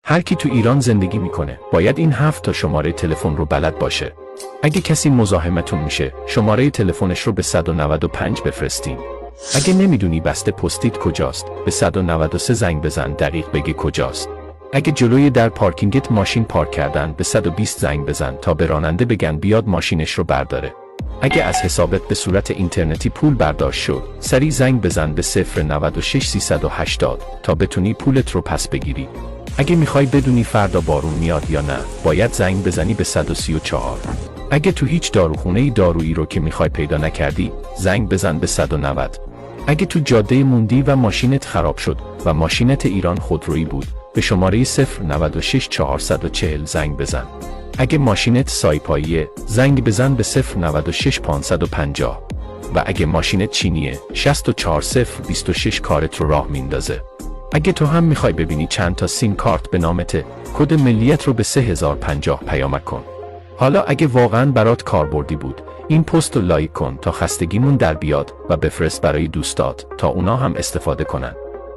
هر کی تو ایران زندگی میکنه باید این 7 تا شماره تلفن رو بلد باشه. اگه کسی مزاحمتون میشه شماره تلفنش رو به 195 بفرستین. اگه نمیدونی بسته پستیت کجاست به 193 زنگ بزن دقیق بگه کجاست. اگه جلوی در پارکینگت ماشین پارک کردن به 120 زنگ بزن تا به راننده بگن بیاد ماشینش رو برداره. اگه از حسابت به صورت اینترنتی پول برداشت شد سریع زنگ بزن به 096 380 تا بتونی پولت رو پس بگیری. اگه میخوای بدونی فردا بارون میاد یا نه باید زنگ بزنی به 134. اگه تو هیچ داروخونه دارویی رو که میخوای پیدا نکردی زنگ بزن به 190. اگه تو جاده موندی و ماشینت خراب شد و ماشینت ایران خودرویی بود به شماره 096 440 زنگ بزن. اگه ماشینت سایپاییه زنگ بزن به 096 550 و اگه ماشینت چینیه 64 026 کارت رو راه میندازه. اگه تو هم میخوای ببینی چند تا سیم کارت به نامته کد ملیت رو به 3050 پیامک کن. حالا اگه واقعاً برات کاربردی بود این پست رو لایک کن تا خستگیمون در بیاد و بفرست برای دوستات تا اونا هم استفاده کنن.